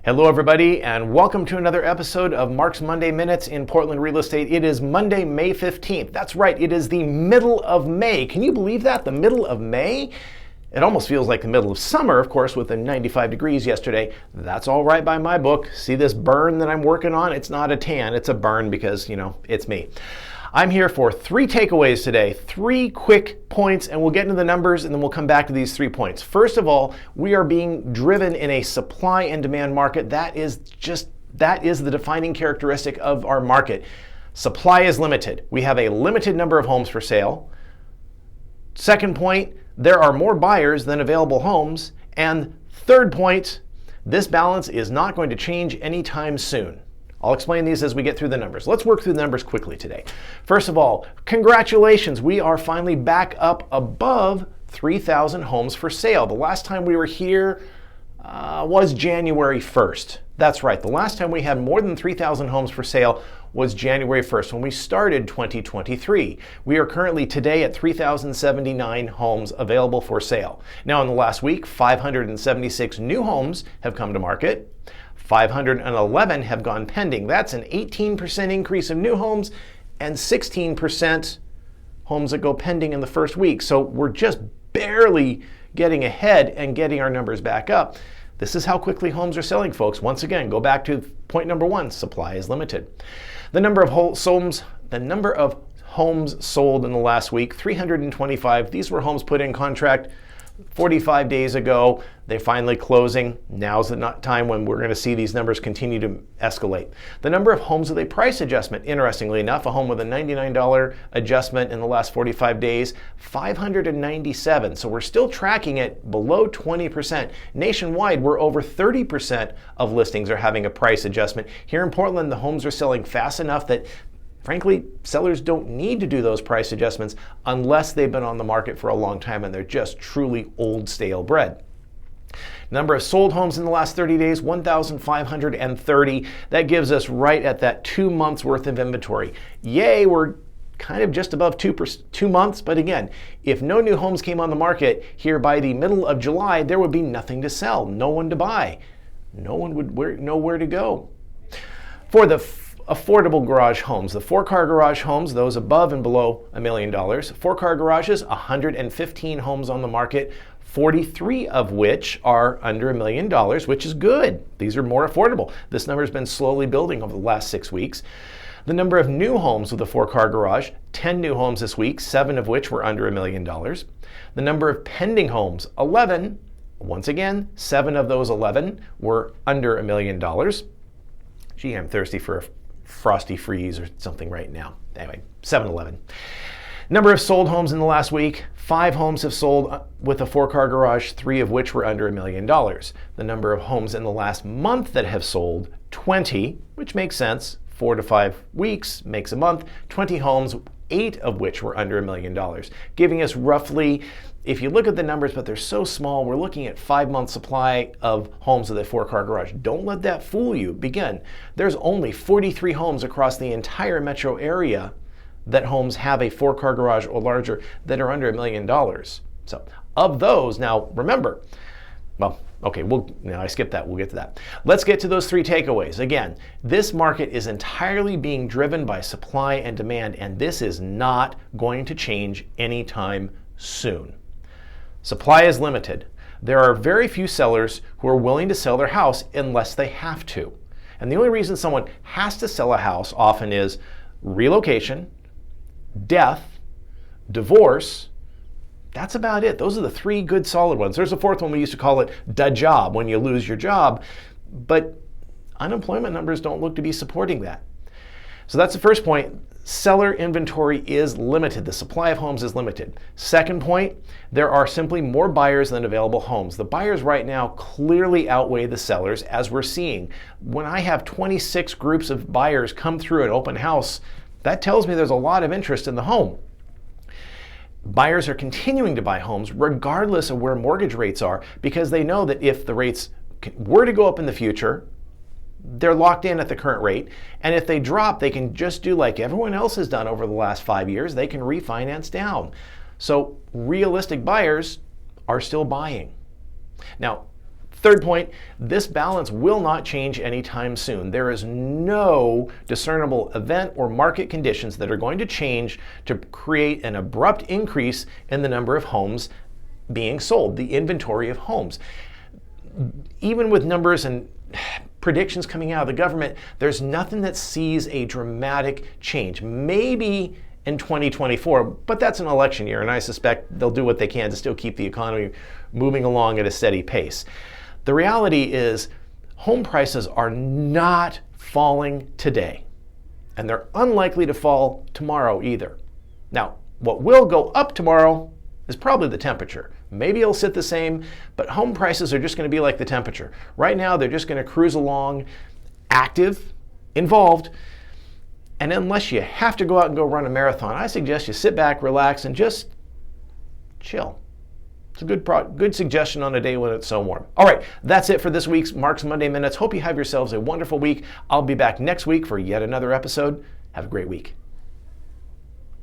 Hello everybody and welcome to another episode of Mark's Monday Minutes in Portland Real Estate. It is Monday, May 15th. That's right, it is the middle of May. Can you believe that? The middle of May? It almost feels like the middle of summer, of course, with the 95 degrees yesterday. That's all right by my book. See this burn that I'm working on? It's not a tan, it's a burn because, it's me. I'm here for 3 takeaways today, 3 quick points, and we'll get into the numbers and then we'll come back to these 3 points. First of all, we are being driven in a supply and demand market. That is the defining characteristic of our market. Supply is limited. We have a limited number of homes for sale. Second point, there are more buyers than available homes. And third point, this balance is not going to change anytime soon. I'll explain these as we get through the numbers. Let's work through the numbers quickly today. First of all, congratulations. We are finally back up above 3,000 homes for sale. The last time we were here was January 1st. That's right. The last time we had more than 3,000 homes for sale was January 1st when we started 2023. We are currently today at 3,079 homes available for sale. Now in the last week, 576 new homes have come to market. 511 have gone pending. That's an 18% increase of new homes and 16% homes that go pending in the first week. So we're just barely getting ahead and getting our numbers back up. This is how quickly homes are selling, folks. Once again, go back to point number 1, supply is limited. The number of homes sold in the last week, 325. These were homes put in contract 45 days ago. They're finally closing. Now's the time when we're going to see these numbers continue to escalate. The number of homes with a price adjustment, interestingly enough, a home with a $99 adjustment in the last 45 days, 597. So we're still tracking it below 20%. Nationwide, we're over 30% of listings are having a price adjustment. Here in Portland, the homes are selling fast enough that frankly, sellers don't need to do those price adjustments unless they've been on the market for a long time and they're just truly old, stale bread. Number of sold homes in the last 30 days, 1,530. That gives us right at that 2 months worth of inventory. Yay, we're kind of just above 2 months, but again, if no new homes came on the market here by the middle of July, there would be nothing to sell, no one to buy. No one would know where to go. For the affordable garage homes, the 4-car garage homes, those above and below $1 million. 4-car garages, 115 homes on the market, 43 of which are under $1 million, which is good. These are more affordable. This number has been slowly building over the last 6 weeks. The number of new homes with a 4-car garage, 10 new homes this week, 7 of which were under $1 million. The number of pending homes, 11. Once again, 7 of those 11 were under $1 million. Gee, I'm thirsty for a Frosty Freeze or something right now. Anyway, 7-Eleven. Number of sold homes in the last week, 5 homes have sold with a 4-car garage, 3 of which were under $1 million. The number of homes in the last month that have sold, 20, which makes sense. 4 to 5 weeks makes a month. 20 homes, 8 of which were under $1 million, giving us roughly, if you look at the numbers, but they're so small, we're looking at 5-month supply of homes with a 4-car garage. Don't let that fool you. Begin. There's only 43 homes across the entire metro area that homes have a 4-car garage or larger that are under $1 million. So of those, now remember, I skipped that. We'll get to that. Let's get to those 3 takeaways. Again, this market is entirely being driven by supply and demand, and this is not going to change anytime soon. Supply is limited. There are very few sellers who are willing to sell their house unless they have to. And the only reason someone has to sell a house often is relocation, death, divorce. That's about it. Those are the 3 good solid ones. There's a 4th one, we used to call it the job, when you lose your job. But unemployment numbers don't look to be supporting that. So that's the first point. Seller inventory is limited. The supply of homes is limited. Second point, there are simply more buyers than available homes. The buyers right now clearly outweigh the sellers, as we're seeing. When I have 26 groups of buyers come through an open house, that tells me there's a lot of interest in the home. Buyers are continuing to buy homes regardless of where mortgage rates are, because they know that if the rates were to go up in the future, they're locked in at the current rate. And if they drop, they can just do like everyone else has done over the last 5 years. They can refinance down. So realistic buyers are still buying. Now, Third point, this balance will not change anytime soon. There is no discernible event or market conditions that are going to change to create an abrupt increase in the number of homes being sold, the inventory of homes. Even with numbers and predictions coming out of the government, there's nothing that sees a dramatic change. Maybe in 2024, but that's an election year, and I suspect they'll do what they can to still keep the economy moving along at a steady pace. The reality is home prices are not falling today, and they're unlikely to fall tomorrow either. Now, what will go up tomorrow is probably the temperature. Maybe it'll sit the same, but home prices are just going to be like the temperature. Right now, they're just going to cruise along, active, involved, and unless you have to go out and go run a marathon, I suggest you sit back, relax, and just chill. It's a good suggestion on a day when it's so warm. All right, that's it for this week's Mark's Monday Minutes. Hope you have yourselves a wonderful week. I'll be back next week for yet another episode. Have a great week.